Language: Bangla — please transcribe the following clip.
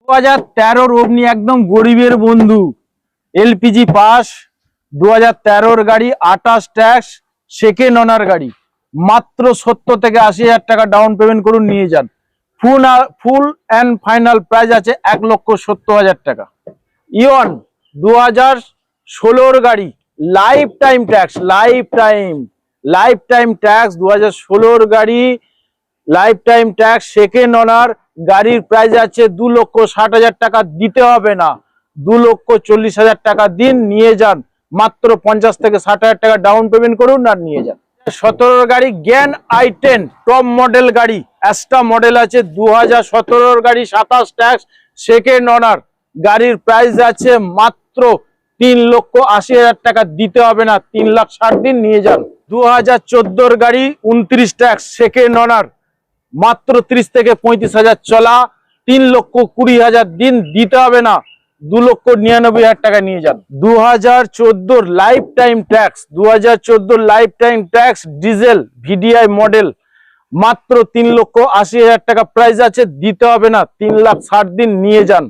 2013 অগ্নি একদম গরিবের বন্ধু এলপিজি পাস 2013 গাড়ি 28 ট্যাক্স সেকেন্ড ওনার গাড়ি মাত্র 70 থেকে 80,000 টাকা ডাউন পেমেন্ট করুন নিয়ে যান। ফুল অ্যান্ড ফাইনাল প্রাইস আছে 1,70,000 টাকা। ইয়ন 2016 গাড়ি লাইফ টাইম ট্যাক্স 2016 গাড়ি লাইফ টাইম ট্যাক্স সেকেন্ড ওনার গাড়ির প্রাইস আছে 2,60,000 টাকা দিতে হবে না, 2,40,000 টাকা দিন নিয়ে যান। মাত্র 50 থেকে 60,000 টাকা ডাউন পেমেন্ট করুন আর নিয়ে যান। 17 গাড়ি জ্ঞান i10 টপ মডেল গাড়ি অ্যাস্টা মডেল আছে 2017 গাড়ি 27 ট্যাক্স সেকেন্ড ওনার গাড়ির প্রাইস আছে মাত্র 3,80,000 টাকা দিতে হবে না, 3,60,000 দিন নিয়ে যান। 2014 গাড়ি 29 ট্যাক্স সেকেন্ড ওনার মাত্র 30 থেকে 35,000 চলা, 3,20,000 দিন দিতে হবে না, 2,99,000 টাকা নিয়ে যান। 2014 life time tax 2014 life time tax diesel VDI model মাত্র 3,80,000 টাকা প্রাইস আছে, দিতে হবে না, 3,60,000 দিন নিয়ে যান।